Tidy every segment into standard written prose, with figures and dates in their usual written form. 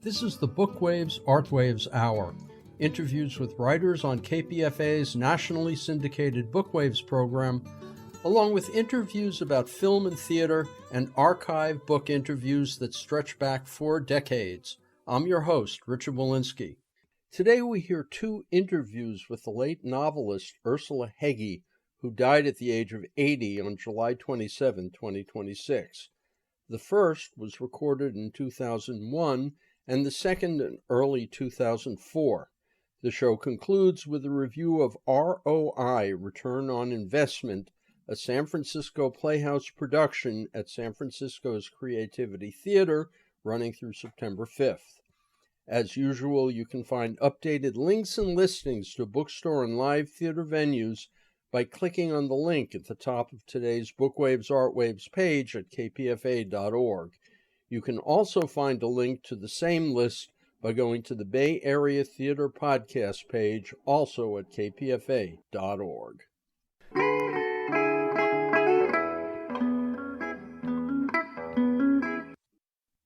This is the Bookwaves, Artwaves Hour. Interviews with writers on KPFA's nationally syndicated Bookwaves program, along with interviews about film and theater and archive book interviews that stretch back 4 decades. I'm your host, Richard Wolinsky. Today we hear 2 interviews with the late novelist Ursula Hegi, who died at the age of 80 on July 27, 2026. The first was recorded in 2001, and the second in early 2004. The show concludes with a review of ROI, Return on Investment, a San Francisco Playhouse production at San Francisco's Creativity Theater, running through September 5th. As usual, you can find updated links and listings to bookstore and live theater venues by clicking on the link at the top of today's Bookwaves Artwaves page at kpfa.org. You can also find a link to the same list by going to the Bay Area Theater Podcast page, also at kpfa.org.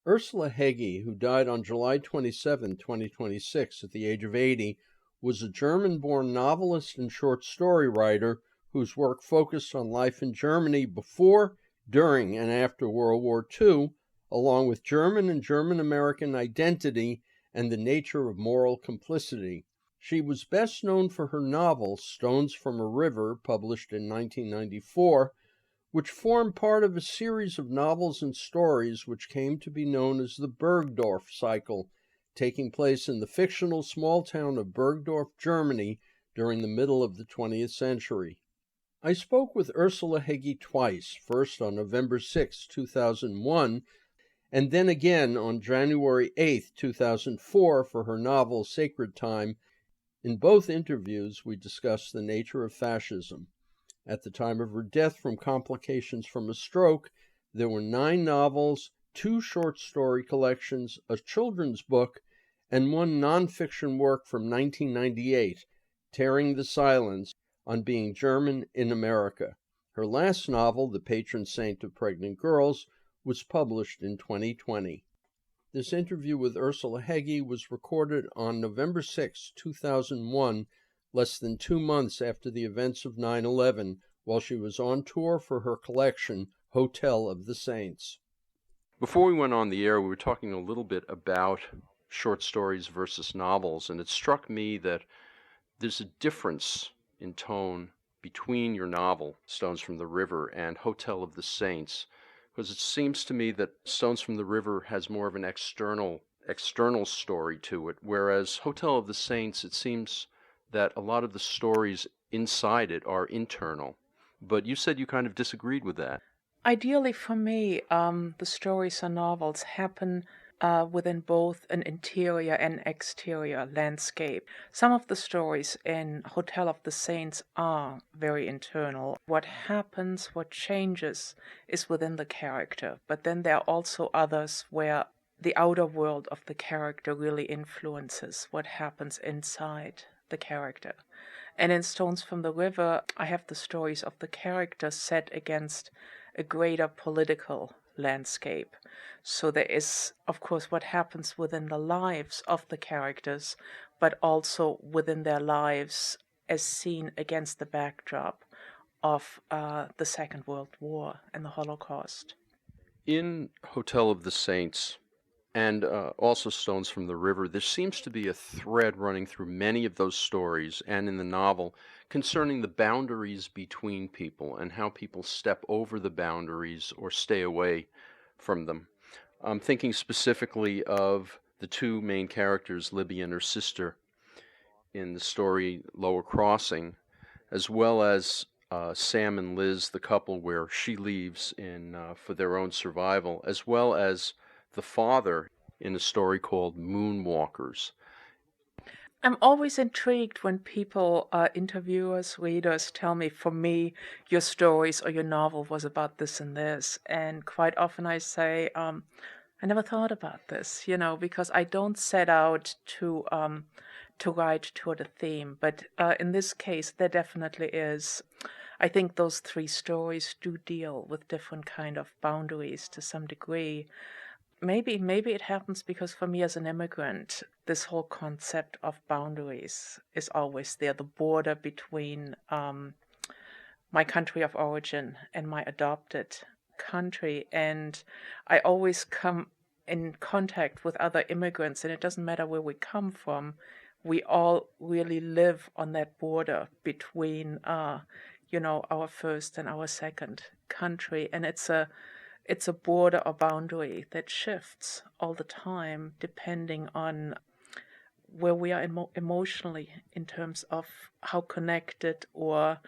Ursula Hegi, who died on July 27, 2026, at the age of 80, was a German-born novelist and short story writer whose work focused on life in Germany before, during, and after World War II, along with German and German-American identity and the nature of moral complicity. She was best known for her novel, Stones from a River, published in 1994, which formed part of a series of novels and stories which came to be known as the Burgdorf cycle, taking place in the fictional small town of Burgdorf, Germany, during the middle of the 20th century. I spoke with Ursula Hegi twice, first on November 6, 2001, and then again on January 8, 2004, for her novel Sacred Time. In both interviews, we discussed the nature of fascism. At the time of her death from complications from a stroke, there were 9 novels, 2 short story collections, a children's book, and 1 nonfiction work from 1998, Tearing the Silence, on being German in America. Her last novel, The Patron Saint of Pregnant Girls, was published in 2020. This interview with Ursula Hegi was recorded on November 6, 2001, less than 2 months after the events of 9/11, while she was on tour for her collection, Hotel of the Saints. Before we went on the air, we were talking a little bit about short stories versus novels, and it struck me that there's a difference in tone between your novel, Stones from the River, and Hotel of the Saints, because it seems to me that Stones from the River has more of an external story to it, whereas Hotel of the Saints, it seems that a lot of the stories inside it are internal. But you said you kind of disagreed with that. Ideally for me, the stories or novels happen within both an interior and exterior landscape. Some of the stories in Hotel of the Saints are very internal. What happens, what changes is within the character. But then there are also others where the outer world of the character really influences what happens inside the character. And in Stones from the River, I have the stories of the characters set against a greater political landscape. So there is, of course, what happens within the lives of the characters, but also within their lives as seen against the backdrop of the Second World War and the Holocaust. In Hotel of the Saints, and also Stones from the River, there seems to be a thread running through many of those stories and in the novel concerning the boundaries between people and how people step over the boundaries or stay away from them. I'm thinking specifically of the 2 main characters, Libby and her sister, in the story Lower Crossing, as well as Sam and Liz, the couple where she leaves for their own survival, as well as the father in a story called Moonwalkers. I'm always intrigued when people, interviewers, readers, tell me, for me, your stories or your novel was about this and this. And quite often I say, I never thought about this, because I don't set out to write toward a theme. But in this case, there definitely is I think those three stories do deal with different kind of boundaries to some degree. Maybe it happens because for me as an immigrant, this whole concept of boundaries is always there, the border between my country of origin and my adopted country. And I always come in contact with other immigrants, and it doesn't matter where we come from. We all really live on that border between, our first and our second country, and it's a border or boundary that shifts all the time depending on where we are emotionally in terms of how connected or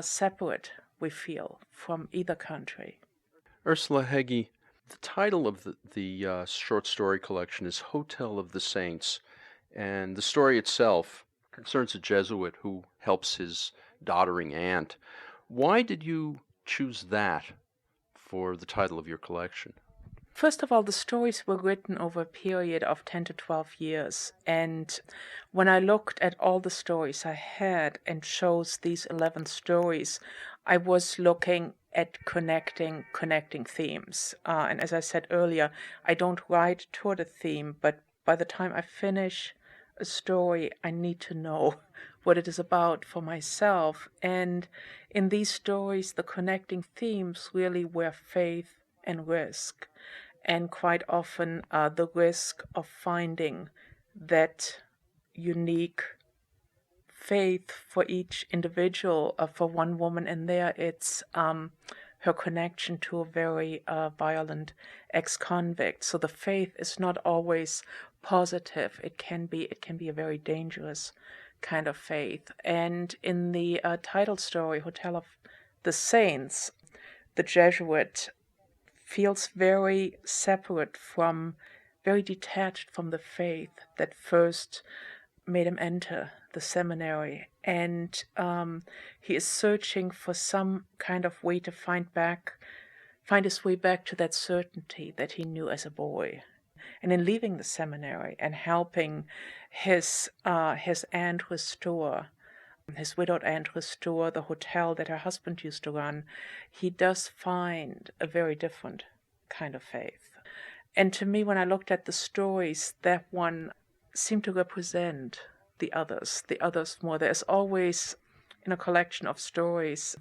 separate we feel from either country. Ursula Hegi, the title of the short story collection is Hotel of the Saints, and the story itself concerns a Jesuit who helps his doddering aunt. Why did you choose that for the title of your collection? First of all, the stories were written over a period of 10 to 12 years. And when I looked at all the stories I had and chose these 11 stories, I was looking at connecting themes. And as I said earlier, I don't write toward a theme, but by the time I finish a story, I need to know what it is about for myself. And in these stories, the connecting themes really were faith and risk, and quite often the risk of finding that unique faith for each individual. For one woman in there, it's her connection to a very violent ex-convict. So the faith is not always positive. It can be a very dangerous kind of faith. And in the title story, Hotel of the Saints, the Jesuit feels very separate from, very detached from the faith that first made him enter the seminary. And he is searching for some kind of way to find his way back to that certainty that he knew as a boy. And in leaving the seminary and helping his aunt restore, his widowed aunt restore the hotel that her husband used to run, he does find a very different kind of faith. And to me, when I looked at the stories, that one seemed to represent the others more. There's always, in a collection of stories,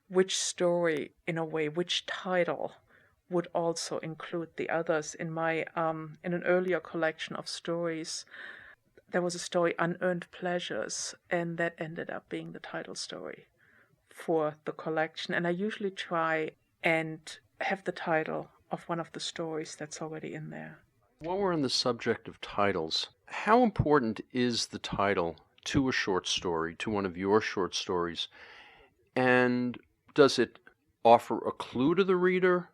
which story, in a way, which title would also include the others. In my in an earlier collection of stories, there was a story, Unearned Pleasures, and that ended up being the title story for the collection. And I usually try and have the title of one of the stories that's already in there. While we're on the subject of titles, how important is the title to a short story, to one of your short stories? And does it offer a clue to the reader?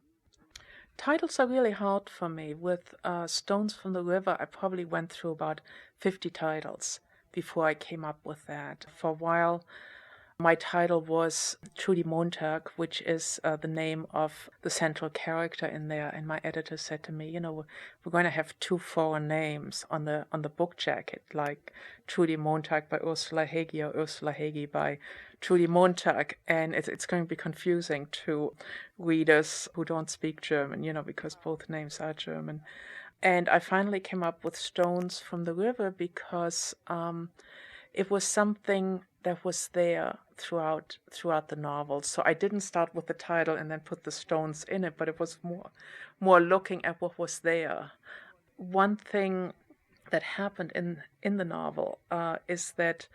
Titles are really hard for me. With Stones from the River, I probably went through about 50 titles before I came up with that. For a while, my title was Trudy Montag, which is the name of the central character in there. And my editor said to me, we're going to have 2 foreign names on the book jacket, like Trudy Montag by Ursula Hegi or Ursula Hegi by Trudy Montag. And it's going to be confusing to readers who don't speak German, because both names are German. And I finally came up with Stones from the River because it was something that was there throughout the novel. So I didn't start with the title and then put the stones in it, but it was more looking at what was there. One thing that happened in the novel is that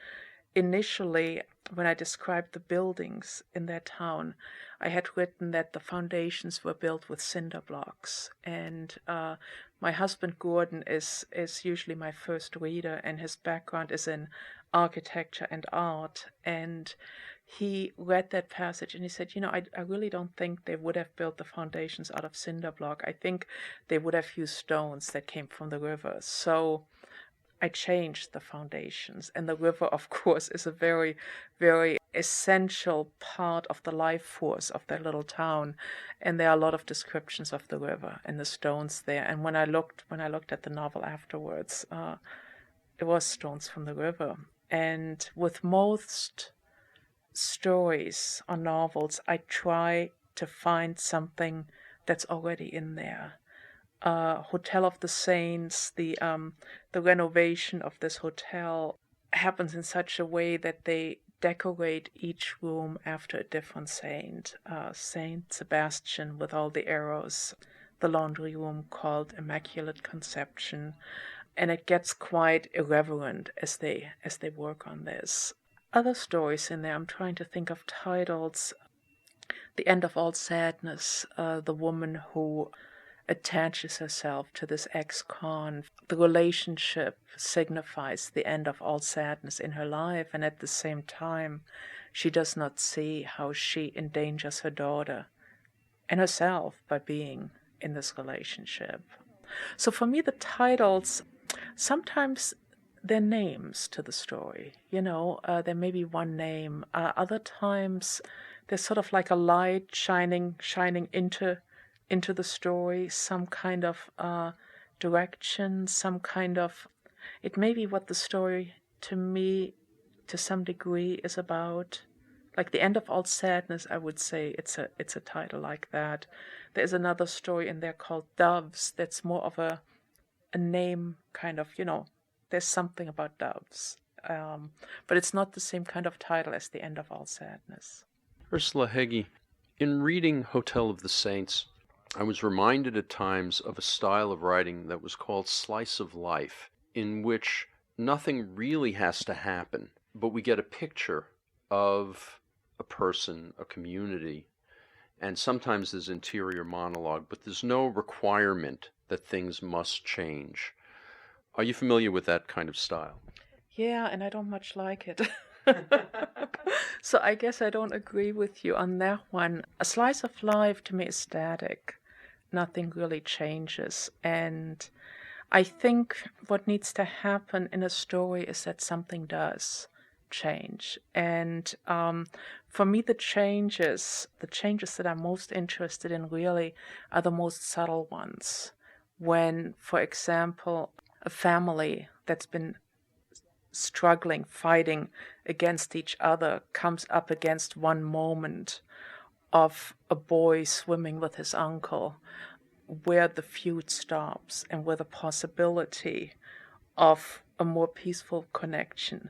initially, when I described the buildings in that town, I had written that the foundations were built with cinder blocks. And my husband Gordon is usually my first reader, and his background is in architecture and art. And he read that passage and he said, I really don't think they would have built the foundations out of cinder block. I think they would have used stones that came from the river. So I changed the foundations. And the river, of course, is a very, very essential part of the life force of that little town. And there are a lot of descriptions of the river and the stones there. And when I looked at the novel afterwards, it was Stones from the River. And with most stories or novels, I try to find something that's already in there. Hotel of the Saints, the renovation of this hotel happens in such a way that they decorate each room after a different saint. Saint Sebastian with all the arrows, the laundry room called Immaculate Conception, and it gets quite irreverent as they work on this. Other stories in there, I'm trying to think of titles. The End of All Sadness, the woman who attaches herself to this ex-con. The relationship signifies the end of all sadness in her life, and at the same time, she does not see how she endangers her daughter and herself by being in this relationship. So for me, the titles, sometimes they're names to the story. There may be one name. Other times, there's sort of like a light shining into the story, some kind of direction, some kind of, it may be what the story to me to some degree is about. Like The End of All Sadness, I would say it's a title like that. There's another story in there called Doves that's more of a name kind of, there's something about doves. But it's not the same kind of title as The End of All Sadness. Ursula Hegi, in reading Hotel of the Saints, I was reminded at times of a style of writing that was called slice of life, in which nothing really has to happen, but we get a picture of a person, a community, and sometimes there's interior monologue, but there's no requirement that things must change. Are you familiar with that kind of style? Yeah, and I don't much like it. So I guess I don't agree with you on that one. A slice of life to me is static. Nothing really changes. And I think what needs to happen in a story is that something does change. And for me, the changes that I'm most interested in really are the most subtle ones. When, for example, a family that's been struggling, fighting against each other, comes up against one moment of a boy swimming with his uncle, where the feud stops and where the possibility of a more peaceful connection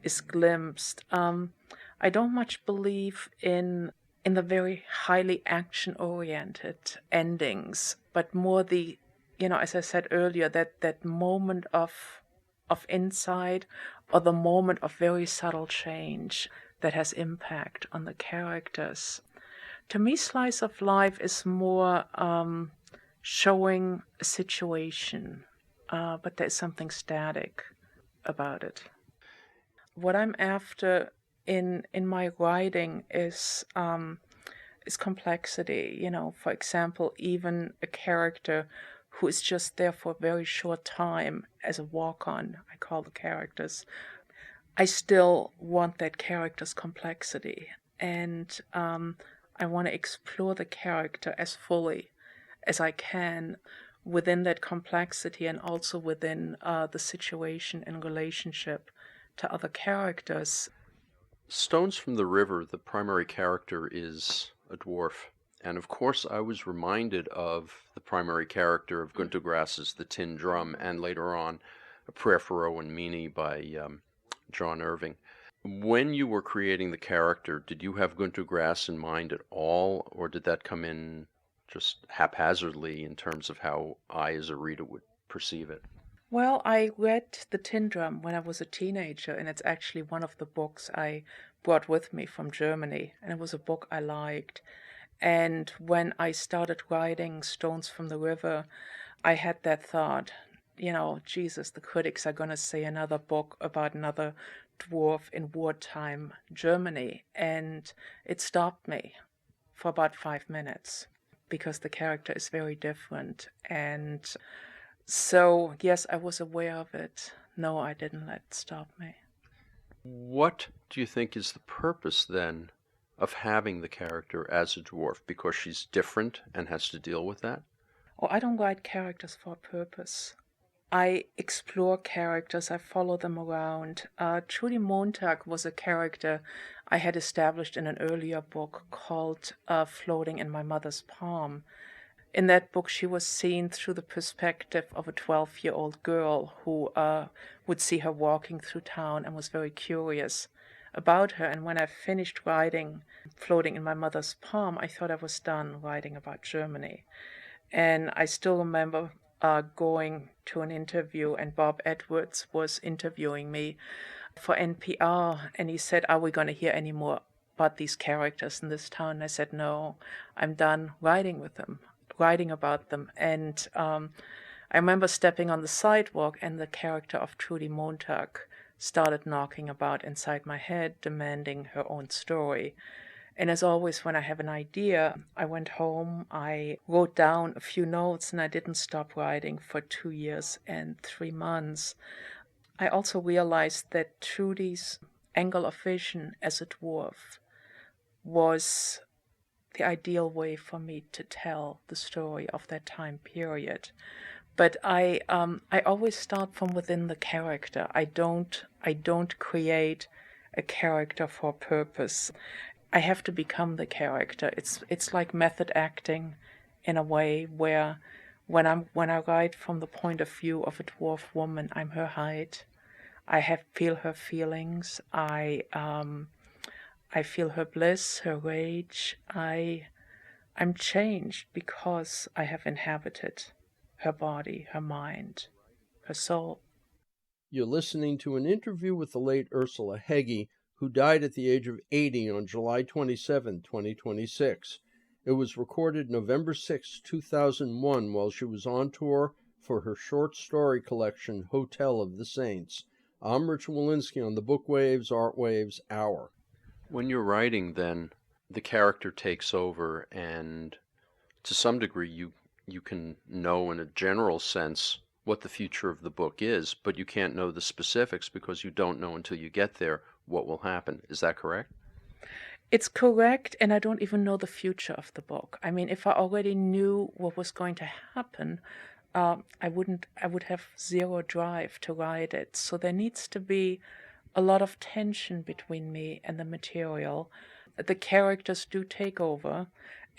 is glimpsed. I don't much believe in the very highly action-oriented endings, but more the, as I said earlier, that moment of insight, or the moment of very subtle change that has impact on the characters. To me, slice of life is more showing a situation, but there's something static about it. What I'm after in my writing is complexity. For example, even a character who is just there for a very short time as a walk-on, I call the characters, I still want that character's complexity. And I want to explore the character as fully as I can within that complexity, and also within the situation and relationship to other characters. Stones from the River, the primary character is a dwarf. And of course, I was reminded of the primary character of Günter Grass's The Tin Drum, and later on, A Prayer for Owen Meany by John Irving. When you were creating the character, did you have Günter Grass in mind at all, or did that come in just haphazardly in terms of how I, as a reader, would perceive it? Well, I read The Tin Drum when I was a teenager, and it's actually one of the books I brought with me from Germany, and it was a book I liked. And when I started writing Stones from the River, I had that thought, Jesus, the critics are going to say another book about another dwarf in wartime Germany. And it stopped me for about 5 minutes because the character is very different. And so, yes, I was aware of it. No, I didn't let it stop me. What do you think is the purpose then of having the character as a dwarf? Because she's different and has to deal with that? Oh, I don't write characters for a purpose. I explore characters, I follow them around. Trudy Montag was a character I had established in an earlier book called Floating in My Mother's Palm. In that book, she was seen through the perspective of a 12-year-old girl who would see her walking through town and was very curious about her. And when I finished writing Floating in My Mother's Palm, I thought I was done writing about Germany. And I still remember going to an interview, and Bob Edwards was interviewing me for NPR, and he said, "Are we going to hear any more about these characters in this town?" And I said, "No, I'm done writing about them." And I remember stepping on the sidewalk, and the character of Trudy Montag started knocking about inside my head, demanding her own story. And as always, when I have an idea, I went home, I wrote down a few notes, and I didn't stop writing for 2 years and 3 months. I also realized that Trudy's angle of vision as a dwarf was the ideal way for me to tell the story of that time period. But I always start from within the character. I don't create a character for purpose. I have to become the character. It's like method acting in a way where when I write from the point of view of a dwarf woman, I'm her height. I feel her feelings. I feel her bliss, her rage. I'm changed because I have inhabited her body, her mind, her soul. You're listening to an interview with the late Ursula Hegi, who died at the age of 80 on July 27, 2026. It was recorded November 6, 2001, while she was on tour for her short story collection, Hotel of the Saints. I'm Richard Wolinsky on the Bookwaves, Artwaves Hour. When you're writing, then, the character takes over, and to some degree you can know in a general sense what the future of the book is, but you can't know the specifics because you don't know until you get there what will happen. Is that correct? It's correct, and I don't even know the future of the book. I mean, if I already knew what was going to happen, I would have zero drive to write it. So there needs to be a lot of tension between me and the material. The characters do take over,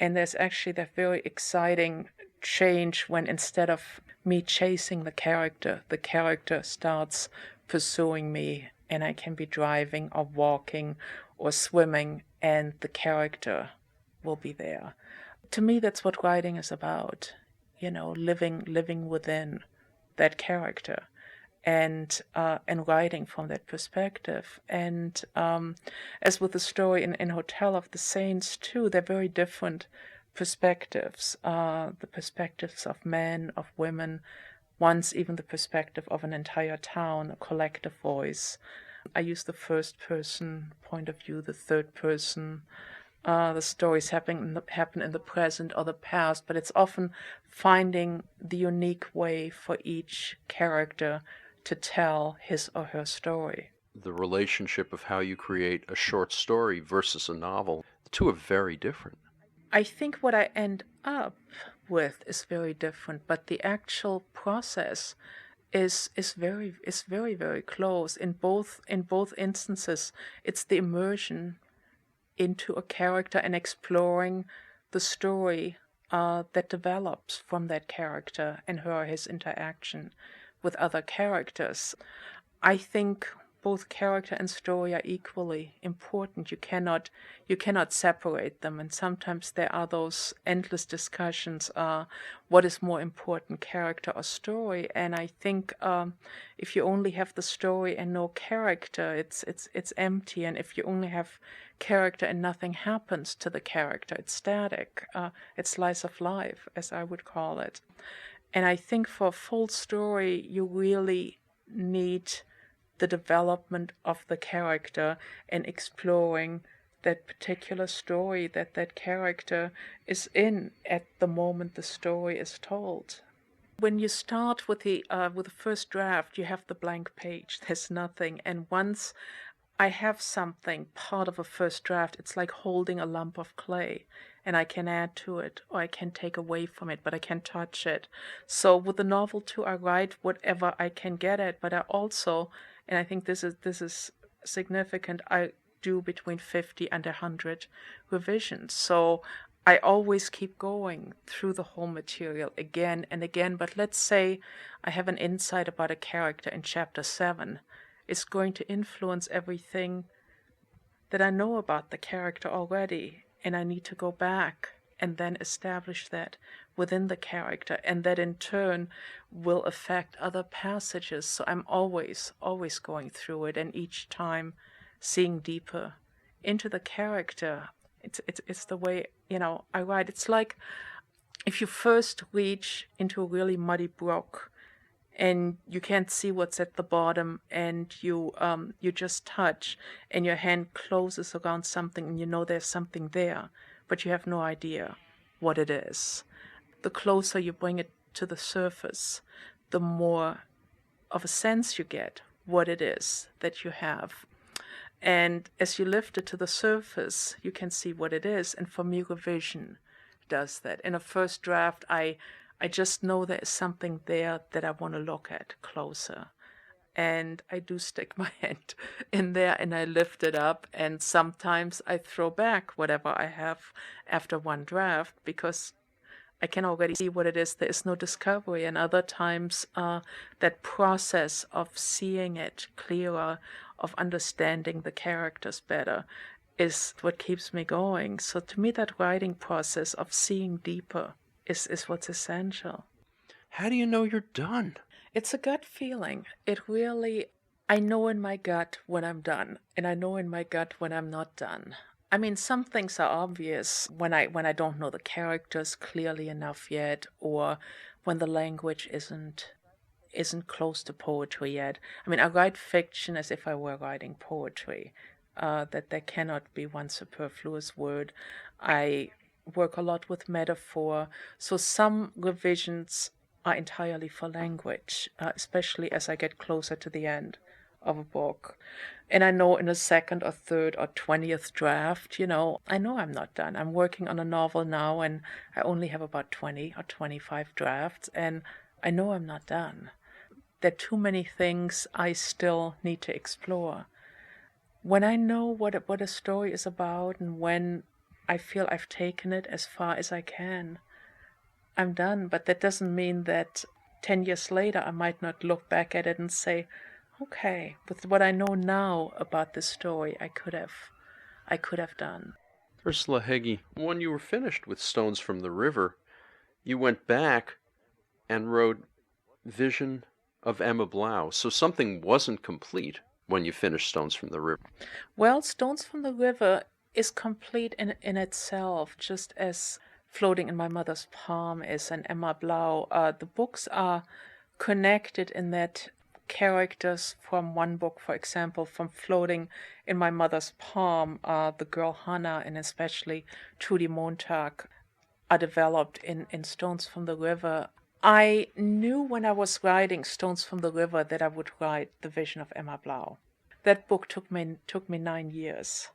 and there's actually that very exciting change when instead of me chasing the character starts pursuing me, and I can be driving or walking or swimming, and the character will be there. To me, that's what writing is about, living within that character and writing from that perspective. And as with the story in Hotel of the Saints too, they're very different perspectives. The perspectives of men, of women, once even the perspective of an entire town, a collective voice. I use the first person point of view, the third person. The stories happen in the present or the past, but it's often finding the unique way for each character to tell his or her story. The relationship of how you create a short story versus a novel, the two are very different. I think what I end up with is very different, but the actual process is very, very close. In both instances, it's the immersion into a character and exploring the story that develops from that character and his interaction with other characters. I think both character and story are equally important. You cannot separate them, and sometimes there are those endless discussions, what is more important, character or story? And I think if you only have the story and no character, it's empty. And if you only have character and nothing happens to the character, it's static. It's slice of life, as I would call it. And I think for a full story, you really need the development of the character and exploring that particular story that character is in at the moment the story is told. When you start with the first draft, you have the blank page. There's nothing. And once I have something, part of a first draft, it's like holding a lump of clay, and I can add to it or I can take away from it, but I can't touch it. So with the novel too, I write whatever I can get at, but I also, and I think this is significant, I do between 50 and 100 revisions. So I always keep going through the whole material again and again. But let's say I have an insight about a character in chapter 7. It's going to influence everything that I know about the character already, and I need to go back and then establish that within the character, and that in turn will affect other passages. So I'm always going through it, and each time seeing deeper into the character. It's the way, I write. It's like if you first reach into a really muddy brook and you can't see what's at the bottom, and you just touch and your hand closes around something and you know there's something there, but you have no idea what it is. The closer you bring it to the surface, the more of a sense you get what it is that you have. And as you lift it to the surface, you can see what it is. And for me, revision does that. In a first draft, I just know there is something there that I want to look at closer. And I do stick my hand in there and I lift it up. And sometimes I throw back whatever I have after one draft because I can already see what it is. There is no discovery. And other times, that process of seeing it clearer, of understanding the characters better, is what keeps me going. So to me, that writing process of seeing deeper is what's essential. How do you know you're done? It's a gut feeling. I know in my gut when I'm done, and I know in my gut when I'm not done. I mean, some things are obvious when I don't know the characters clearly enough yet, or when the language isn't close to poetry yet. I mean, I write fiction as if I were writing poetry, that there cannot be one superfluous word. I work a lot with metaphor, so some revisions are entirely for language, especially as I get closer to the end of a book. And I know in a second or third or 20th draft, I know I'm not done. I'm working on a novel now, and I only have about 20 or 25 drafts, and I know I'm not done. There are too many things I still need to explore. When I know what a story is about, and when I feel I've taken it as far as I can, I'm done. But that doesn't mean that 10 years later I might not look back at it and say, okay, with what I know now about this story, I could have done. Ursula Hegi, when you were finished with Stones from the River, you went back and wrote Vision of Emma Blau. So something wasn't complete when you finished Stones from the River. Well, Stones from the River is complete in itself, just as Floating in My Mother's Palm is, and Emma Blau. The books are connected in that characters from one book, for example, from Floating in My Mother's Palm, the girl Hannah and especially Trudy Montag are developed in Stones from the River. I knew when I was writing Stones from the River that I would write The Vision of Emma Blau. That book took me 9 years.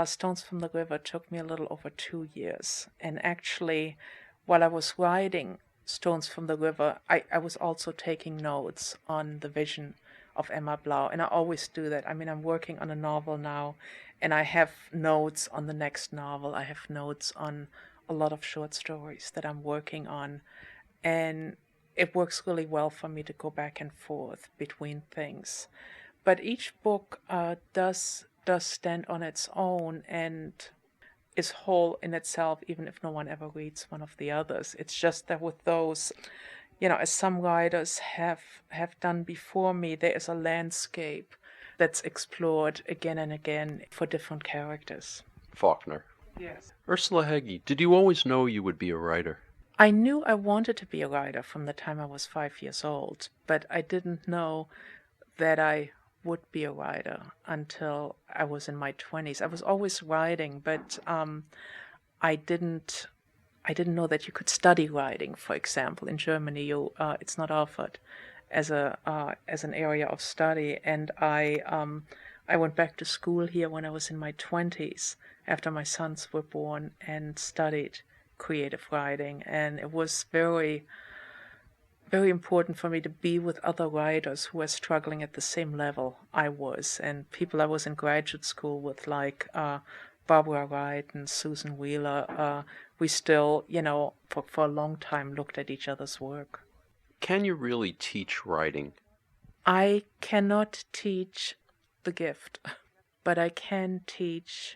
Stones from the River took me a little over 2 years. And actually, while I was writing Stones from the River, I was also taking notes on The Vision of Emma Blau. And I always do that. I mean, I'm working on a novel now, and I have notes on the next novel. I have notes on a lot of short stories that I'm working on. And it works really well for me to go back and forth between things. But each book does stand on its own and is whole in itself, even if no one ever reads one of the others. It's just that with those, as some writers have done before me, there is a landscape that's explored again and again for different characters. Faulkner. Yes. Ursula Hegi, did you always know you would be a writer? I knew I wanted to be a writer from the time I was 5 years old, but I didn't know that I would be a writer until I was in my 20s. I was always writing, but I didn't know that you could study writing. For example, in Germany, it's not offered as an area of study. And I went back to school here when I was in my 20s, after my sons were born, and studied creative writing. And it was very, very important for me to be with other writers who are struggling at the same level I was, and people I was in graduate school with, like Barbara Wright and Susan Wheeler. We still, for a long time looked at each other's work. Can you really teach writing? I cannot teach the gift, but I can teach.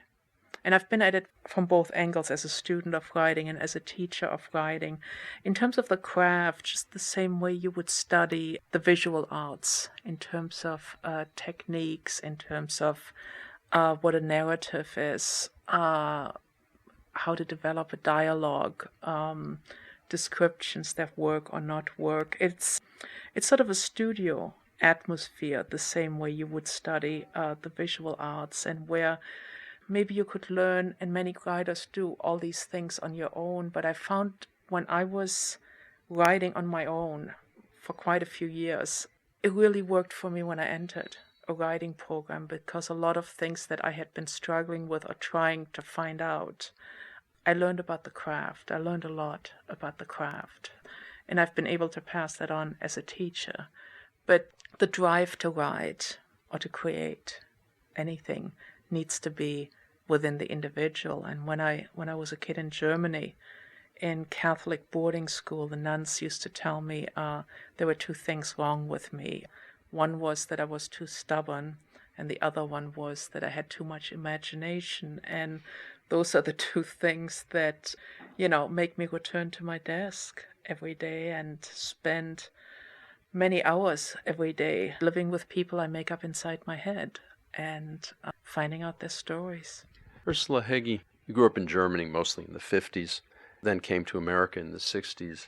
And I've been at it from both angles, as a student of writing and as a teacher of writing. In terms of the craft, just the same way you would study the visual arts, in terms of techniques, in terms of what a narrative is, how to develop a dialogue, descriptions that work or not work. It's sort of a studio atmosphere, the same way you would study the visual arts, and where maybe you could learn, and many writers do, all these things on your own. But I found when I was writing on my own for quite a few years, it really worked for me when I entered a writing program, because a lot of things that I had been struggling with or trying to find out, I learned about the craft. I learned a lot about the craft, and I've been able to pass that on as a teacher. But the drive to write or to create anything needs to be within the individual. And when I was a kid in Germany, in Catholic boarding school, the nuns used to tell me there were two things wrong with me. One was that I was too stubborn, and the other one was that I had too much imagination. And those are the two things that, make me return to my desk every day and spend many hours every day living with people I make up inside my head and finding out their stories. Ursula Hegi, you grew up in Germany mostly in the 50s, then came to America in the 60s.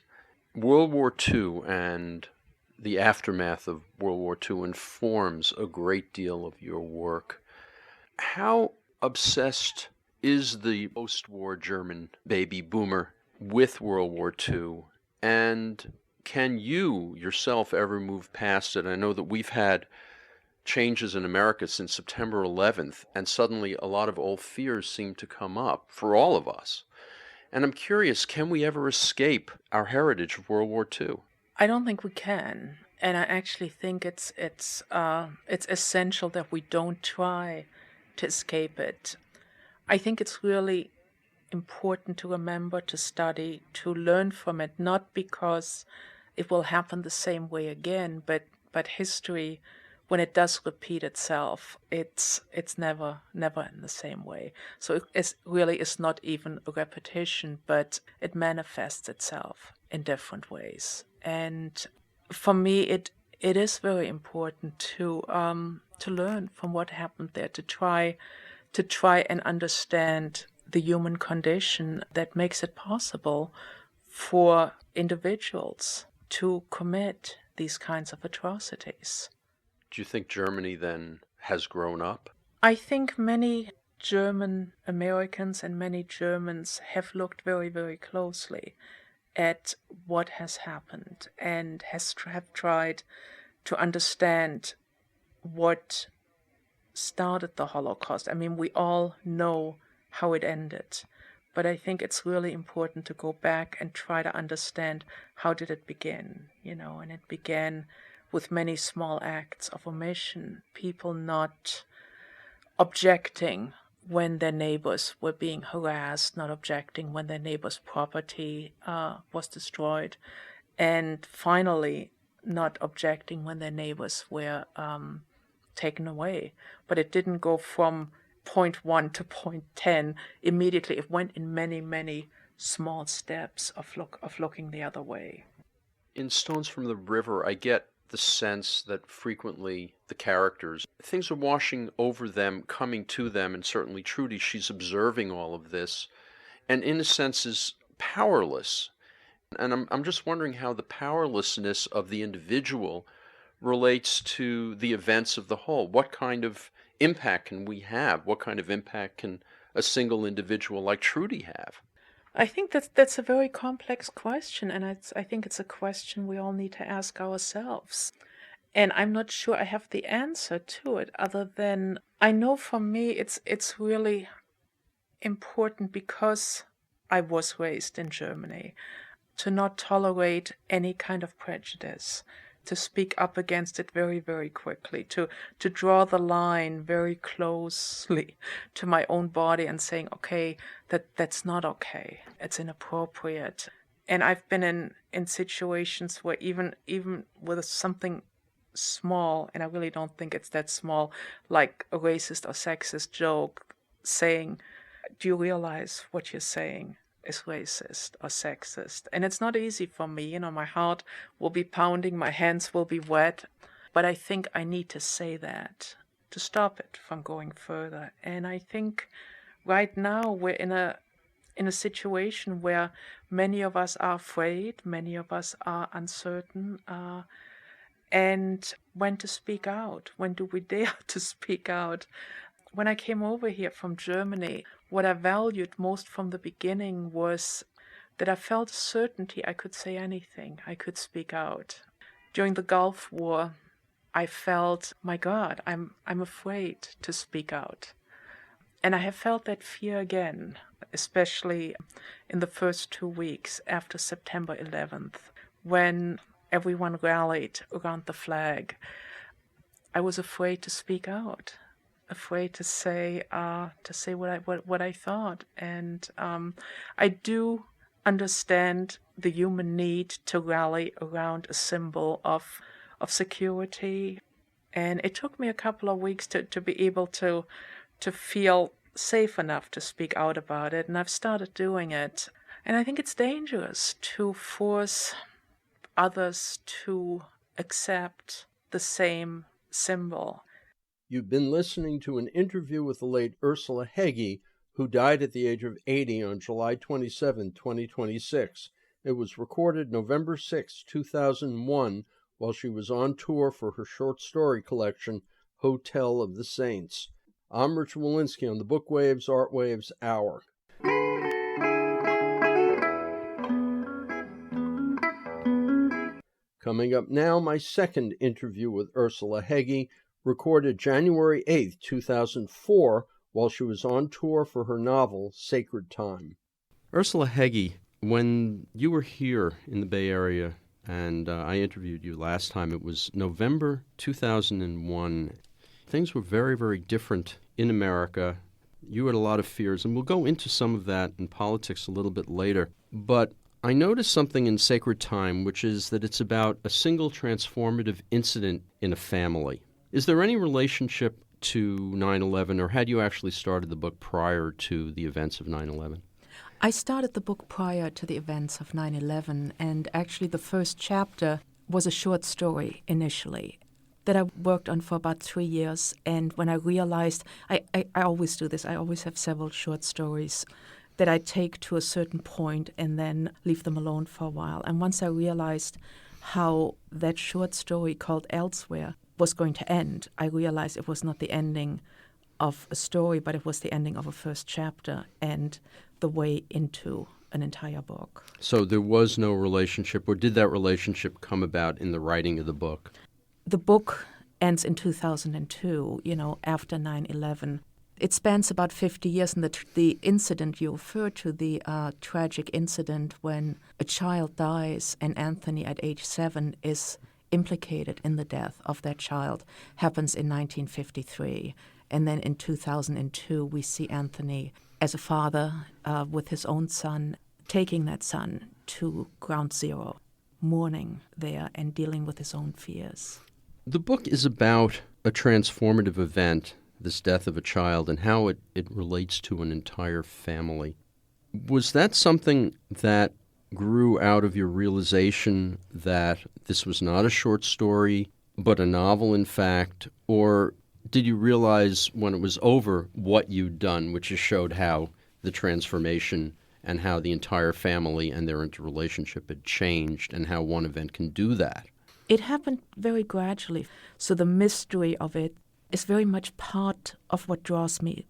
World War II and the aftermath of World War II informs a great deal of your work. How obsessed is the post-war German baby boomer with World War II? And can you yourself ever move past it? I know that we've had changes in America since September 11th, and suddenly a lot of old fears seem to come up for all of us. And I'm curious, can we ever escape our heritage of World War II? I don't think we can, and I actually think it's essential that we don't try to escape it. I think it's really important to remember, to study, to learn from it, not because it will happen the same way again, but history, when it does repeat itself, it's never in the same way. So it really is not even a repetition, but it manifests itself in different ways. And for me, it is very important to learn from what happened there, to try and understand the human condition that makes it possible for individuals to commit these kinds of atrocities. Do you think Germany then has grown up? I think many German Americans and many Germans have looked very, very closely at what has happened and have tried to understand what started the Holocaust. I mean, we all know how it ended, but I think it's really important to go back and try to understand how did it begin, and it began with many small acts of omission, people not objecting when their neighbors were being harassed, not objecting when their neighbor's property was destroyed, and finally not objecting when their neighbors were taken away. But it didn't go from point 1 to point 10 immediately. It went in many, many small steps of looking the other way. In Stones from the River, I get the sense that frequently the characters, things are washing over them, coming to them, and certainly Trudy, she's observing all of this, and in a sense is powerless. And I'm just wondering how the powerlessness of the individual relates to the events of the whole. What kind of impact can we have? What kind of impact can a single individual like Trudy have? I think that's a very complex question, and I think it's a question we all need to ask ourselves. And I'm not sure I have the answer to it, other than I know for me it's really important because I was raised in Germany. to not tolerate any kind of prejudice, to speak up against it very, very quickly, to draw the line very closely to my own body and saying, okay, that's not okay. It's inappropriate. And I've been in situations where even with something small, and I really don't think it's that small, like a racist or sexist joke, saying, do you realize what you're saying is racist or sexist? And it's not easy for me. My heart will be pounding, my hands will be wet, but I think I need to say that to stop it from going further. And I think right now we're in a situation where many of us are afraid, many of us are uncertain, and when to speak out, when do we dare to speak out? When I came over here from Germany, what I valued most from the beginning was that I felt certainty I could say anything, I could speak out. During the Gulf War, I felt, my God, I'm afraid to speak out. And I have felt that fear again, especially in the first 2 weeks after September 11th, when everyone rallied around the flag. I was afraid to speak out, afraid to say what I thought. And I do understand the human need to rally around a symbol of security. And it took me a couple of weeks to be able to feel safe enough to speak out about it, and I've started doing it. And I think it's dangerous to force others to accept the same symbol. You've been listening to an interview with the late Ursula Hegi, who died at the age of 80 on July 27, 2026. It was recorded November 6, 2001, while she was on tour for her short story collection, Hotel of the Saints. I'm Richard Wolinsky on the Bookwaves, Artwaves Hour. Coming up now, my second interview with Ursula Hegi, recorded January 8, 2004, while she was on tour for her novel, Sacred Time. Ursula Hegi, when you were here in the Bay Area, and I interviewed you last time, it was November 2001. Things were very, very different in America. You had a lot of fears, and we'll go into some of that in politics a little bit later. But I noticed something in Sacred Time, which is that it's about a single transformative incident in a family. Is there any relationship to 9/11, or had you actually started the book prior to the events of 9/11? I started the book prior to the events of 9/11, and actually the first chapter was a short story initially that I worked on for about 3 years. And when I realized, I always do this, I always have several short stories that I take to a certain point and then leave them alone for a while. And once I realized how that short story called Elsewhere was going to end, I realized it was not the ending of a story, but it was the ending of a first chapter and the way into an entire book. So there was no relationship, or did that relationship come about in the writing of the book? The book ends in 2002, after 9/11. It spans about 50 years, and the incident you refer to, the tragic incident when a child dies and Anthony at age 7 is implicated in the death of that child, happens in 1953. And then in 2002, we see Anthony as a father with his own son, taking that son to ground zero, mourning there and dealing with his own fears. The book is about a transformative event, this death of a child, and how it relates to an entire family. Was that something that grew out of your realization that this was not a short story, but a novel, in fact, or did you realize when it was over what you'd done, which just showed how the transformation and how the entire family and their interrelationship had changed and how one event can do that? It happened very gradually. So the mystery of it is very much part of what draws me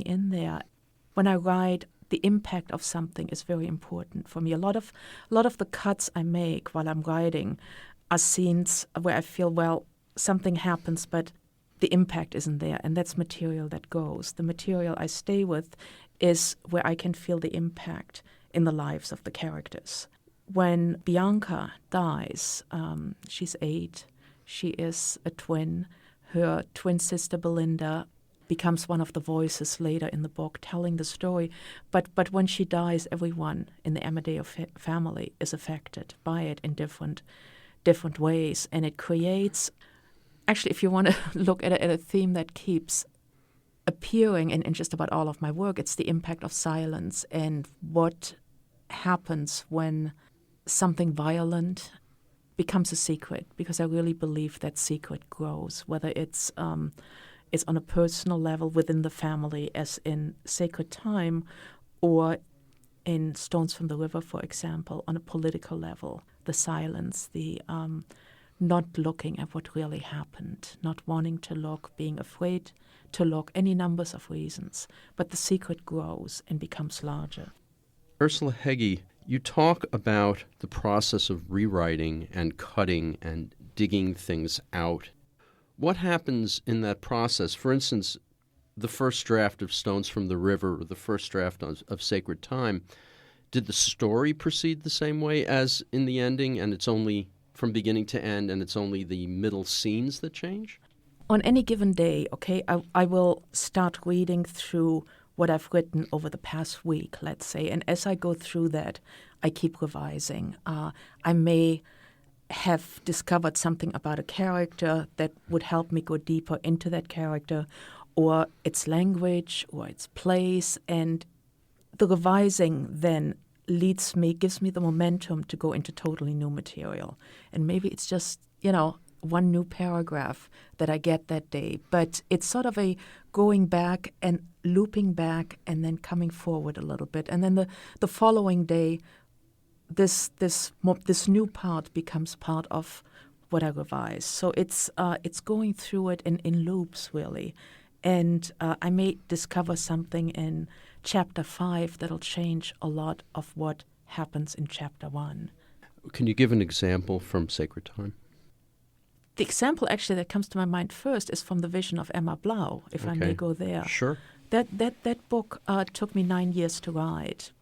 in there. When I write, the impact of something is very important for me. A lot of the cuts I make while I'm writing are scenes where I feel, well, something happens, but the impact isn't there, and that's material that goes. The material I stay with is where I can feel the impact in the lives of the characters. when Bianca dies, she's 8, she is a twin. Her twin sister Belinda becomes one of the voices later in the book telling the story. But when she dies, everyone in the Amadeo family is affected by it in different ways. And it creates, actually, if you want to look at a theme that keeps appearing in just about all of my work, it's the impact of silence and what happens when something violent becomes a secret, because I really believe that secret grows, whether it's on a personal level within the family, as in Sacred Time, or in Stones from the River, for example, on a political level, the silence, the not looking at what really happened, not wanting to look, being afraid to look, any numbers of reasons. But the secret grows and becomes larger. Ursula Hegi, you talk about the process of rewriting and cutting and digging things out. What happens in that process? For instance, the first draft of Stones from the River, or the first draft of Sacred Time, did the story proceed the same way as in the ending, and it's only from beginning to end, and it's only the middle scenes that change? On any given day, okay, I will start reading through what I've written over the past week, let's say, and as I go through that, I keep revising. I may have discovered something about a character that would help me go deeper into that character, or its language, or its place, and the revising then gives me the momentum to go into totally new material. And maybe it's just, one new paragraph that I get that day, but it's sort of a going back and looping back and then coming forward a little bit. And then the following day, this new part becomes part of what I revise. So it's going through it in loops, really. And I may discover something in Chapter 5 that'll change a lot of what happens in Chapter 1. Can you give an example from Sacred Time? The example actually that comes to my mind first is from the vision of Emma Blau, if I may go there. Sure. That book took me 9 years to write.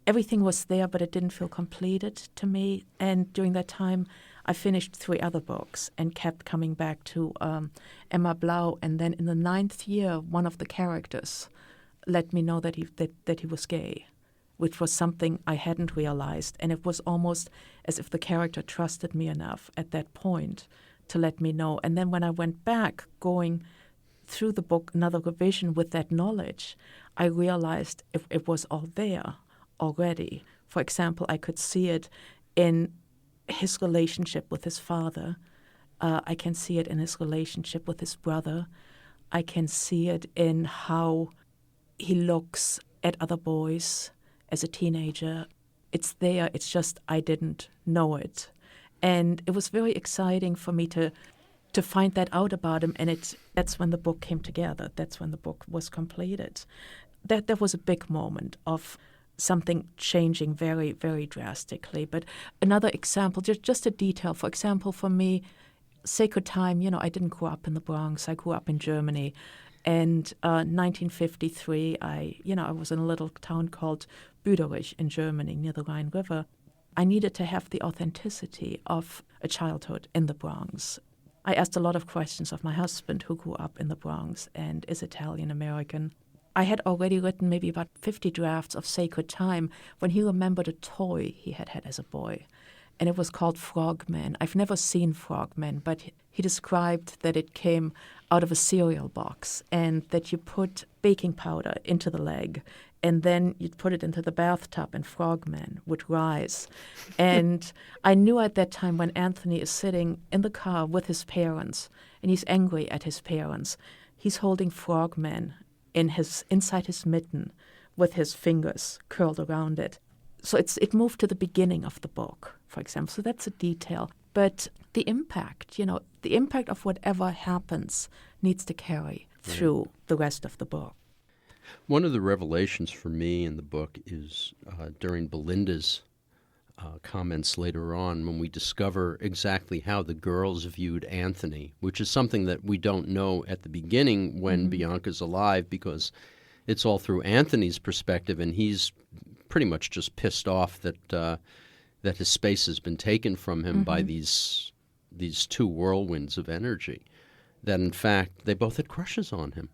Everything was there, but it didn't feel completed to me. And during that time, I finished 3 other books and kept coming back to Emma Blau. And then in the 9th year, one of the characters let me know that he was gay, which was something I hadn't realized. And it was almost as if the character trusted me enough at that point to let me know. And then when I went back, going through the book, another revision with that knowledge, I realized it was all there already. For example, I could see it in his relationship with his father. I can see it in his relationship with his brother. I can see it in how he looks at other boys as a teenager. It's there, it's just I didn't know it. And it was very exciting for me to find that out about him, and that's when the book came together. That's when the book was completed. That was a big moment of something changing very, very drastically. But another example, just a detail. For example, for me, Sacred Time, I didn't grow up in the Bronx. I grew up in Germany. And 1953, I was in a little town called Burgdorf in Germany near the Rhine River. I needed to have the authenticity of a childhood in the Bronx. I asked a lot of questions of my husband, who grew up in the Bronx and is Italian-American. I had already written maybe about 50 drafts of Sacred Time when he remembered a toy he had had as a boy, and it was called Frogman. I've never seen Frogman, but he described that it came out of a cereal box and that you put baking powder into the leg, and then you'd put it into the bathtub and Frogman would rise. And I knew at that time when Anthony is sitting in the car with his parents and he's angry at his parents, he's holding Frogman inside his mitten with his fingers curled around it. So it moved to the beginning of the book, for example. So that's a detail. But the impact of whatever happens needs to carry through the rest of the book. One of the revelations for me in the book is during Belinda's comments later on, when we discover exactly how the girls viewed Anthony, which is something that we don't know at the beginning when Bianca's alive, because it's all through Anthony's perspective, and he's pretty much just pissed off that that his space has been taken from him by these two whirlwinds of energy, that in fact they both had crushes on him.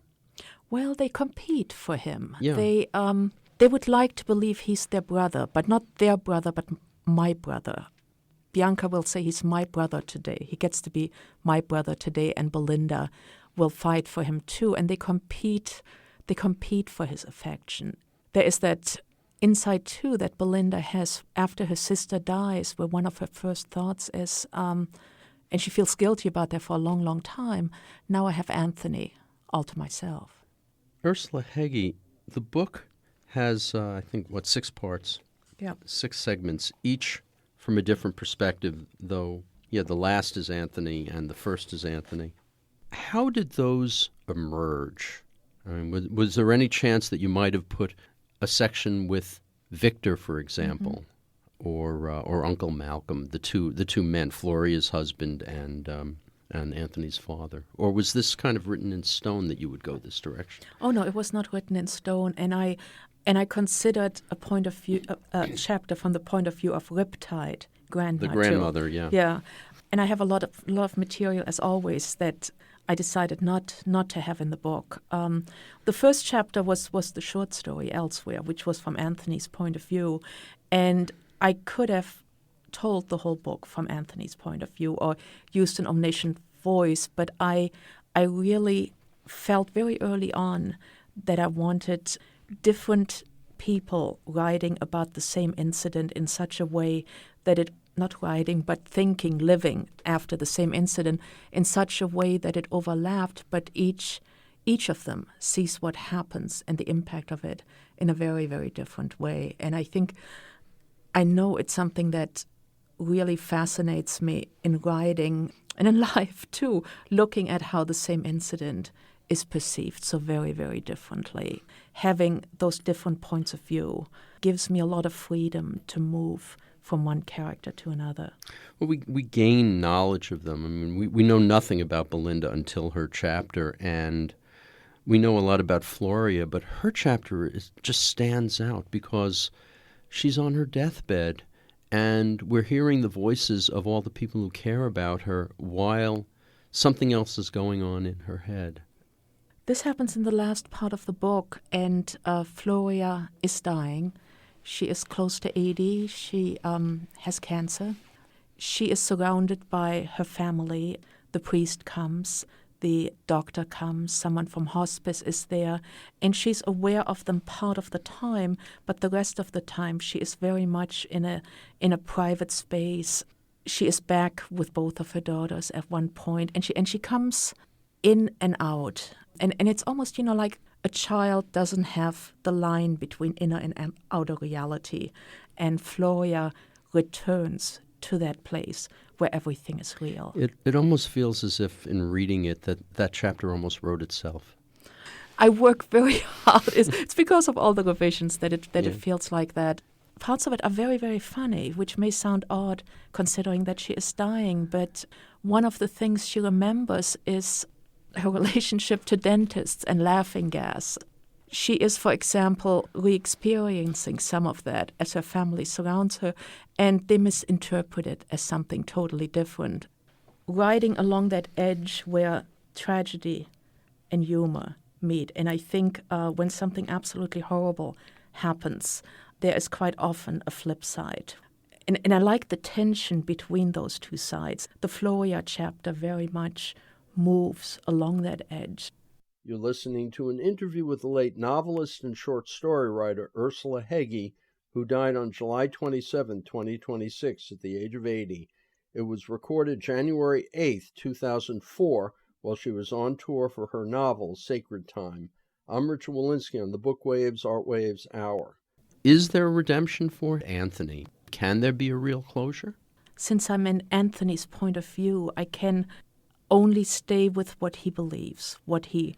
Well, they compete for him. Yeah. They would like to believe he's their brother, but not their brother, but my brother. Bianca will say he's my brother today. He gets to be my brother today, and Belinda will fight for him too, and they compete for his affection. There is that insight too that Belinda has after her sister dies, where one of her first thoughts is, and she feels guilty about that for a long, long time, now I have Anthony all to myself. Ursula Hegi, the book has, I think, 6 parts? Yeah. 6 segments, each from a different perspective, though, the last is Anthony and the first is Anthony. How did those emerge? I mean, was there any chance that you might have put a section with Victor, for example, or Uncle Malcolm, the two men, Floria's husband and Anthony's father? Or was this kind of written in stone that you would go this direction? Oh no, it was not written in stone, and I considered a chapter from the point of view of Riptide, grandma. The grandmother, yeah. Yeah, and I have a lot of material, as always, that I decided not to have in the book. The first chapter was the short story Elsewhere, which was from Anthony's point of view, and I could have told the whole book from Anthony's point of view or used an omniscient voice, but I really felt very early on that I wanted different people writing about the same incident in such a way that it, not writing, but thinking, living after the same incident in such a way that it overlapped, but each of them sees what happens and the impact of it in a very, very different way. And I know it's something that really fascinates me in writing and in life too, looking at how the same incident is perceived so very, very differently. Having those different points of view gives me a lot of freedom to move from one character to another. Well, we gain knowledge of them. I mean, we know nothing about Belinda until her chapter, and we know a lot about Floria, but her chapter just stands out because she's on her deathbed, and we're hearing the voices of all the people who care about her while something else is going on in her head. This happens in the last part of the book, and Floria is dying. She is close to 80. She has cancer. She is surrounded by her family. The priest comes, the doctor comes, someone from hospice is there, and she's aware of them part of the time, but the rest of the time she is very much in a private space. She is back with both of her daughters at one point, and she comes in and out. And it's almost, like a child doesn't have the line between inner and outer reality. And Floria returns to that place where everything is real. It almost feels as if in reading it that chapter almost wrote itself. I work very hard. It's because of all the revisions that it feels like that. Parts of it are very, very funny, which may sound odd considering that she is dying. But one of the things she remembers is her relationship to dentists and laughing gas. She is, for example, re-experiencing some of that as her family surrounds her, and they misinterpret it as something totally different. Riding along that edge where tragedy and humor meet, and I think when something absolutely horrible happens, there is quite often a flip side. And I like the tension between those two sides. The Floria chapter very much moves along that edge. You're listening to an interview with the late novelist and short story writer Ursula Hegi, who died on July 27, 2026, at the age of 80. It was recorded January 8, 2004, while she was on tour for her novel, Sacred Time. I'm Richard Wolinsky on the Bookwaves, Artwaves Hour. Is there a redemption for Anthony? Can there be a real closure? Since I'm in Anthony's point of view, I can only stay with what he believes, what he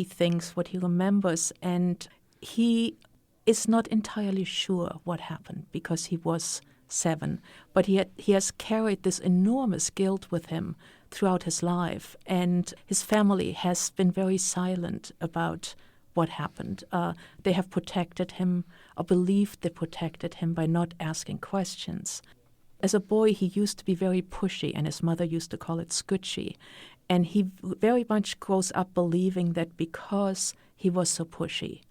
thinks, what he remembers, and he is not entirely sure what happened because he was 7, but he has carried this enormous guilt with him throughout his life, and his family has been very silent about what happened. They have protected him, or believed they protected him by not asking questions. As a boy, he used to be very pushy, and his mother used to call it scutchy. And he very much grows up believing that because he was so pushy,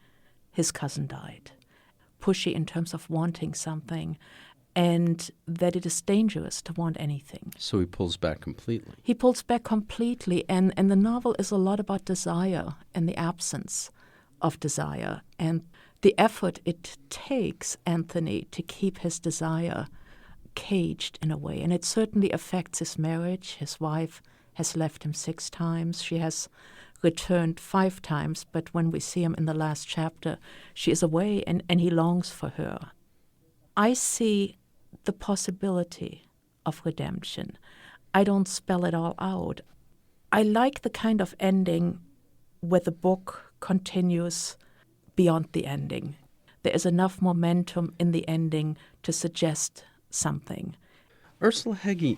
his cousin died. Pushy in terms of wanting something, and that it is dangerous to want anything. So he pulls back completely. He pulls back completely, and the novel is a lot about desire and the absence of desire, and the effort it takes Anthony to keep his desire caged in a way. And it certainly affects his marriage. His wife has left him 6 times. She has returned 5 times, but when we see him in the last chapter, she is away, and he longs for her. I see the possibility of redemption. I don't spell it all out. I like the kind of ending where the book continues beyond the ending. There is enough momentum in the ending to suggest something. Ursula Hegi,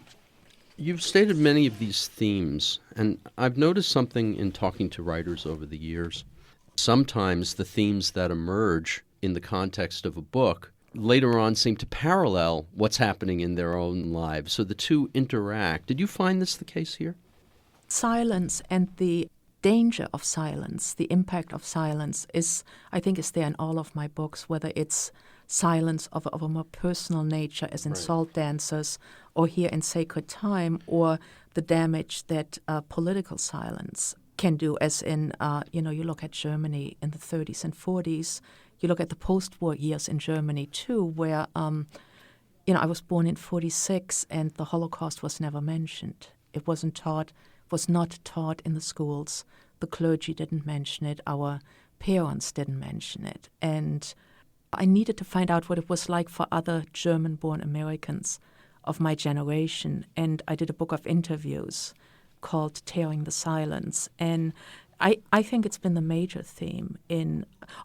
you've stated many of these themes, and I've noticed something in talking to writers over the years. Sometimes the themes that emerge in the context of a book later on seem to parallel what's happening in their own lives, so the two interact. Did you find this the case here? Silence and the danger of silence, the impact of silence I think is there in all of my books, whether it's silence of a more personal nature as in Salt Dancers, or here in Sacred Time, or the damage that political silence can do, as in, you look at Germany in the 30s and 40s, you look at the post-war years in Germany too, where, I was born in 46 and the Holocaust was never mentioned. It was not taught in the schools. The clergy didn't mention it. Our parents didn't mention it. And I needed to find out what it was like for other German-born Americans of my generation. And I did a book of interviews called Tearing the Silence. And I think it's been the major theme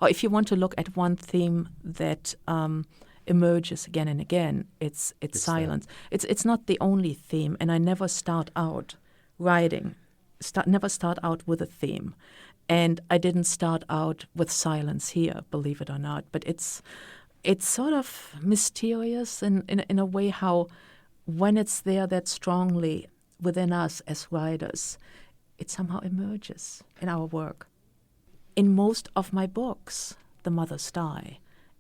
or if you want to look at one theme that emerges again and again, it's silence. It's not the only theme, and I never start out writing, never start out with a theme. And I didn't start out with silence here, believe it or not. But it's sort of mysterious in a way how when it's there that strongly within us as writers, it somehow emerges in our work. In most of my books, the mothers die.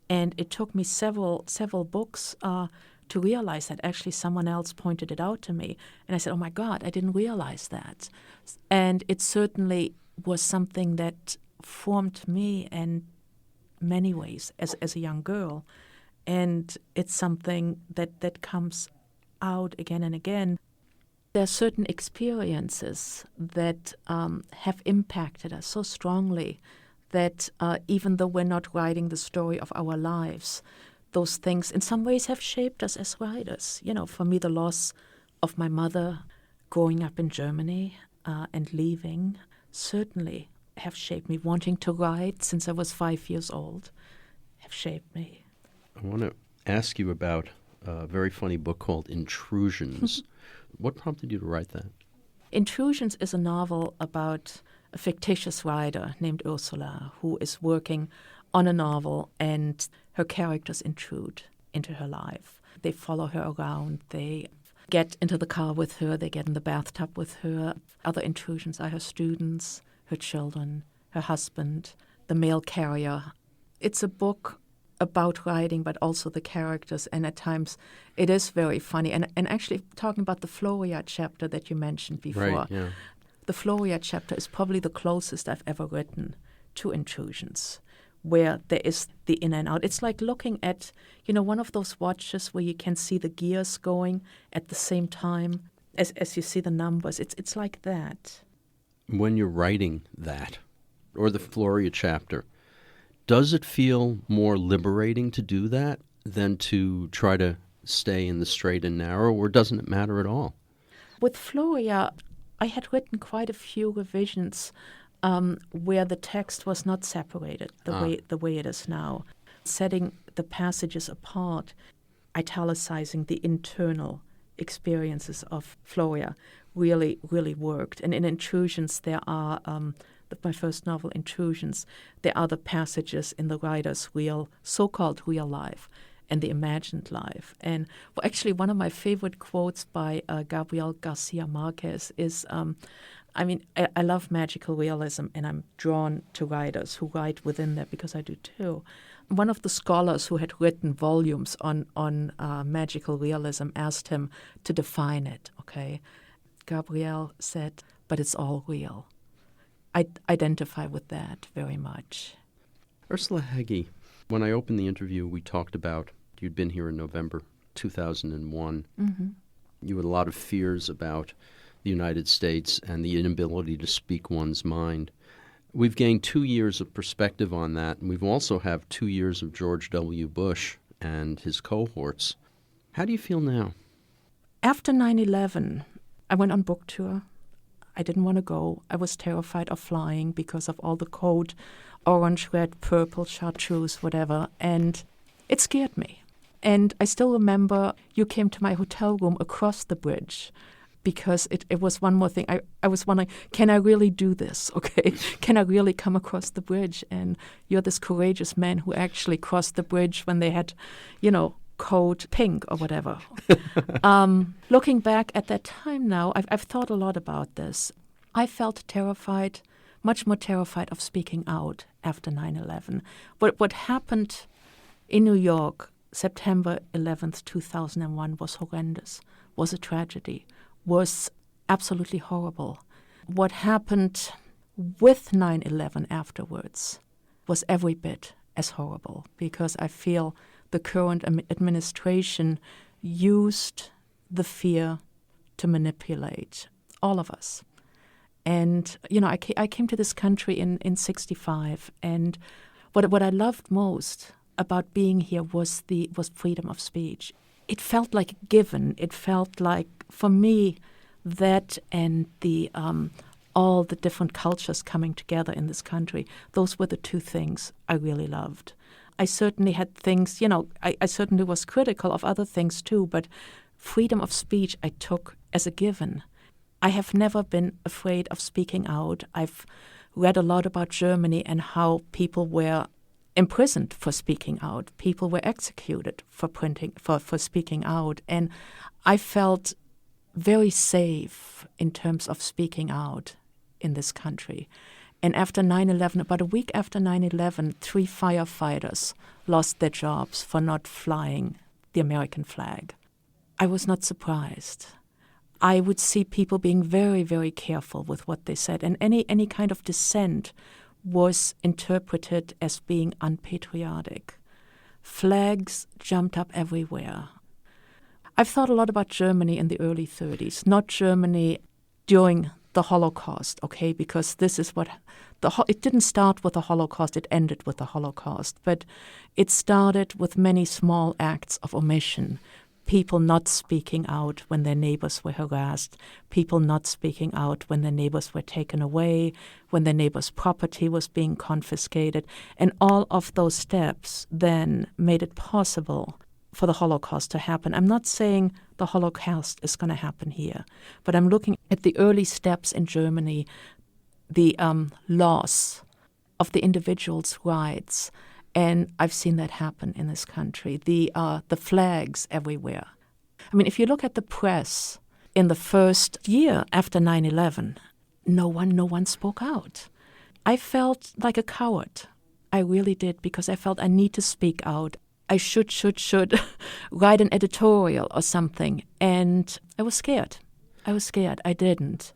And it took me several books to realize that. Actually, someone else pointed it out to me. And I said, oh my God, I didn't realize that. And it certainly was something that formed me in many ways as a young girl. And it's something that comes out again and again. There are certain experiences that have impacted us so strongly that even though we're not writing the story of our lives, those things in some ways have shaped us as writers. For me, the loss of my mother growing up in Germany and leaving certainly have shaped me. Wanting to write since I was 5 years old have shaped me. I want to ask you about a very funny book called Intrusions. What prompted you to write that? Intrusions is a novel about a fictitious writer named Ursula who is working on a novel, and her characters intrude into her life. They follow her around. They get into the car with her. They get in the bathtub with her. Other intrusions are her students, her children, her husband, the mail carrier. It's a book about writing, but also the characters, and at times it is very funny. And actually, talking about the Floria chapter that you mentioned before, right, yeah. The Floria chapter is probably the closest I've ever written to intrusions, where there is the in and out. It's like looking at, one of those watches where you can see the gears going at the same time as you see the numbers. It's like that. When you're writing that, or the Floria chapter, does it feel more liberating to do that than to try to stay in the straight and narrow, or doesn't it matter at all? With Floria, I had written quite a few revisions where the text was not separated the way it is now, setting the passages apart, italicizing the internal experiences of Floria really, really worked. And in Intrusions, there are my first novel, Intrusions, there are the passages in the writer's so-called real life, and the imagined life. And well, actually, one of my favorite quotes by Gabriel Garcia Marquez is, I love magical realism, and I'm drawn to writers who write within there because I do too. One of the scholars who had written volumes on magical realism asked him to define it, okay? Gabriel said, but it's all real. I identify with that very much. Ursula Hegi, when I opened the interview, we talked about you'd been here in November 2001. Mm-hmm. You had a lot of fears about the United States and the inability to speak one's mind. We've gained 2 years of perspective on that, and we've also have 2 years of George W. Bush and his cohorts. How do you feel now? After 9/11, I went on book tour. I didn't want to go. I was terrified of flying because of all the code, orange, red, purple, chartreuse, whatever, and it scared me. And I still remember you came to my hotel room across the bridge because it was one more thing. I was wondering, can I really do this, okay? Can I really come across the bridge? And you're this courageous man who actually crossed the bridge when they had, code pink or whatever. Looking back at that time now, I've thought a lot about this. I felt terrified, much more terrified of speaking out after 9/11. What happened in New York, September 11th, 2001, was horrendous, was a tragedy, was absolutely horrible. What happened with 9/11 afterwards was every bit as horrible, because I feel the current administration used the fear to manipulate all of us. And, I came to this country in 65, and what I loved most about being here was freedom of speech. It felt like given. It felt like, for me, that and the all the different cultures coming together in this country, those were the two things I really loved. I certainly had things, I certainly was critical of other things too, but freedom of speech I took as a given. I have never been afraid of speaking out. I've read a lot about Germany and how people were imprisoned for speaking out. People were executed for speaking out. And I felt very safe in terms of speaking out in this country. And after 9/11, about a week after 9/11, 3 firefighters lost their jobs for not flying the American flag. I was not surprised. I would see people being very, very careful with what they said, and any kind of dissent was interpreted as being unpatriotic. Flags jumped up everywhere. I've thought a lot about Germany in the early 30s, not Germany during the Holocaust, okay, because this is what it didn't start with the Holocaust, it ended with the Holocaust, but it started with many small acts of omission. People not speaking out when their neighbors were harassed, people not speaking out when their neighbors were taken away, when their neighbors' property was being confiscated, and all of those steps then made it possible for the Holocaust to happen. I'm not saying the Holocaust is going to happen here, but I'm looking at the early steps in Germany, the loss of the individual's rights, and I've seen that happen in this country. The flags everywhere. I mean, if you look at the press in the first year after 9/11, no one spoke out. I felt like a coward. I really did, because I felt I need to speak out. I should write an editorial or something. And I was scared. I didn't.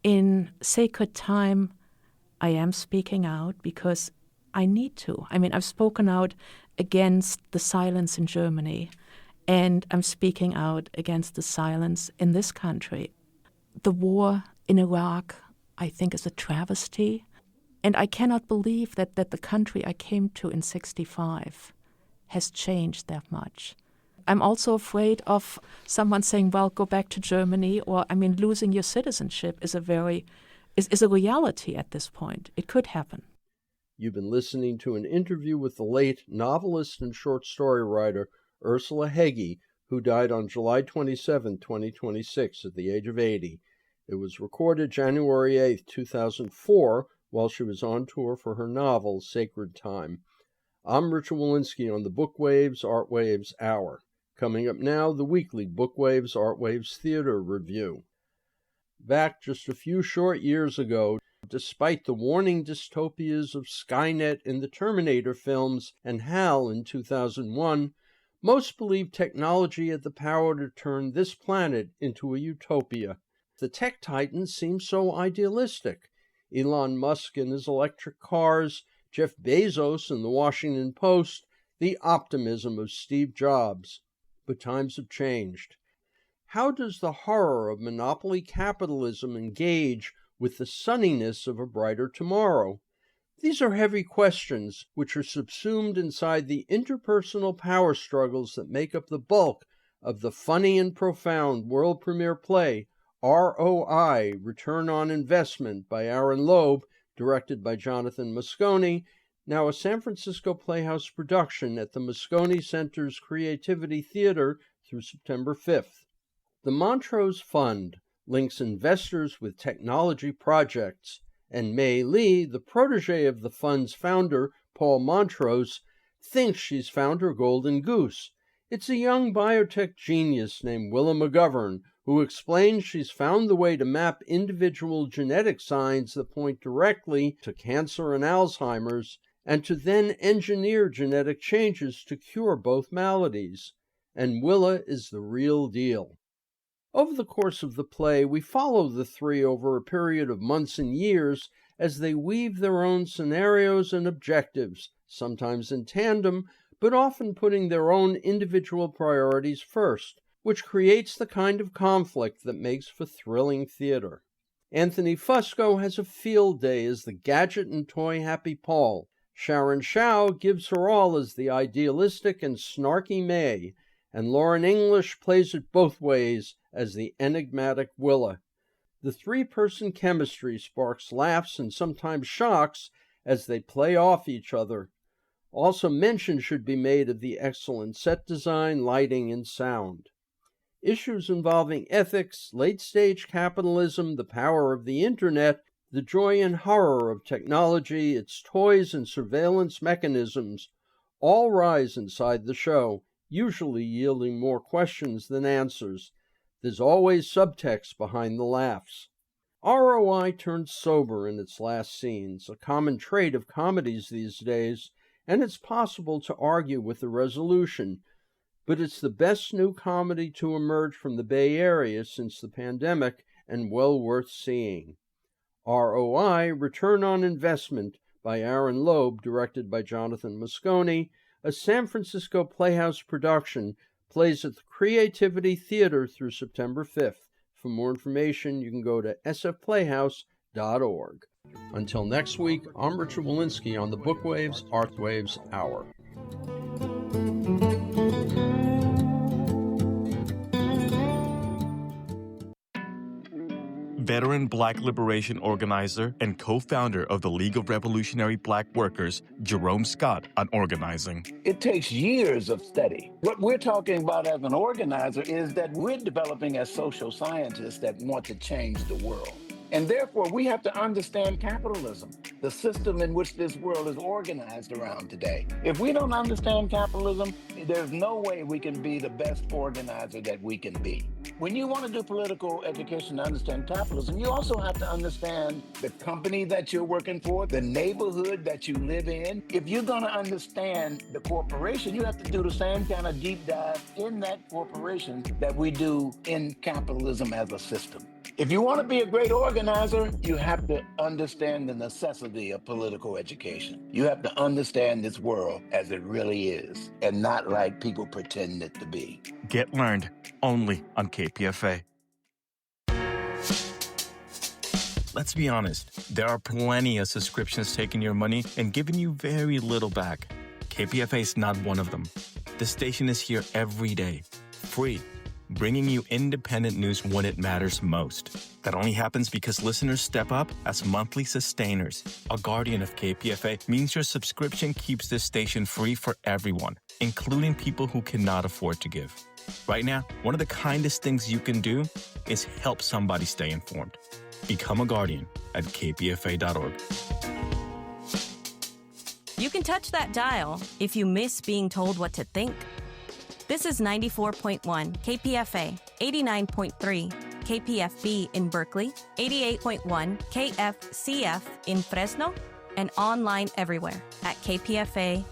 In sacred time, I am speaking out because I need to. I mean, I've spoken out against the silence in Germany, and I'm speaking out against the silence in this country. The war in Iraq, I think, is a travesty. And I cannot believe that the country I came to in 65 has changed that much. I'm also afraid of someone saying, well, go back to Germany, or, I mean, losing your citizenship is a reality at this point. It could happen. You've been listening to an interview with the late novelist and short story writer Ursula Hegi, who died on July 27, 2026, at the age of 80. It was recorded January 8, 2004, while she was on tour for her novel, Sacred Time. I'm Richard Wolinsky on the Bookwaves, Artwaves Hour. Coming up now, the weekly Bookwaves, Artwaves Theater Review. Back just a few short years ago, despite the warning dystopias of Skynet in the Terminator films and HAL in 2001, most believed technology had the power to turn this planet into a utopia. The tech titans seem so idealistic. Elon Musk and his electric cars, Jeff Bezos and the Washington Post, the optimism of Steve Jobs. But times have changed. How does the horror of monopoly capitalism engage with the sunniness of a brighter tomorrow? These are heavy questions which are subsumed inside the interpersonal power struggles that make up the bulk of the funny and profound world premiere play ROI, Return on Investment, by Aaron Loeb, directed by Jonathan Moscone, now a San Francisco Playhouse production at the Moscone Center's Creativity Theater through September 5th. The Montrose Fund links investors with technology projects, and Mei Lee, the protege of the fund's founder, Paul Montrose, thinks she's found her golden goose. It's a young biotech genius named Willa McGovern who explains she's found the way to map individual genetic signs that point directly to cancer and Alzheimer's, and to then engineer genetic changes to cure both maladies. And Willa is the real deal. Over the course of the play, we follow the three over a period of months and years as they weave their own scenarios and objectives, sometimes in tandem, but often putting their own individual priorities first, which creates the kind of conflict that makes for thrilling theater. Anthony Fusco has a field day as the gadget and toy-happy Paul. Sharon Shao gives her all as the idealistic and snarky May, and Lauren English plays it both ways as the enigmatic Willa. The three-person chemistry sparks laughs and sometimes shocks as they play off each other. Also mention should be made of the excellent set design, lighting, and sound. Issues involving ethics, late-stage capitalism, the power of the Internet, the joy and horror of technology, its toys and surveillance mechanisms, all rise inside the show, usually yielding more questions than answers. There's always subtext behind the laughs. ROI turns sober in its last scenes, a common trait of comedies these days, and it's possible to argue with the resolution, but it's the best new comedy to emerge from the Bay Area since the pandemic and well worth seeing. ROI, Return on Investment, by Aaron Loeb, directed by Jonathan Moscone, a San Francisco Playhouse production, plays at the Creativity Theater through September 5th. For more information, you can go to sfplayhouse.org. Until next week, I'm Richard Wolinsky on the Bookwaves, Artwaves Hour. Veteran Black liberation organizer and co-founder of the League of Revolutionary Black Workers, Jerome Scott, on organizing. It takes years of study. What we're talking about as an organizer is that we're developing as social scientists that want to change the world. And therefore, we have to understand capitalism, the system in which this world is organized around today. If we don't understand capitalism, there's no way we can be the best organizer that we can be. When you want to do political education to understand capitalism, you also have to understand the company that you're working for, the neighborhood that you live in. If you're going to understand the corporation, you have to do the same kind of deep dive in that corporation that we do in capitalism as a system. If you want to be a great organizer, you have to understand the necessity of political education. You have to understand this world as it really is, and not like people pretend it to be. Get Learned, only on KPFA. Let's be honest, there are plenty of subscriptions taking your money and giving you very little back. KPFA is not one of them. The station is here every day, free, bringing you independent news when it matters most. That only happens because listeners step up as monthly sustainers. A guardian of KPFA means your subscription keeps this station free for everyone, including people who cannot afford to give. Right now, one of the kindest things you can do is help somebody stay informed. Become a guardian at kpfa.org. You can touch that dial if you miss being told what to think. This is 94.1 KPFA, 89.3 KPFB in Berkeley, 88.1 KFCF in Fresno, and online everywhere at kpfa.org.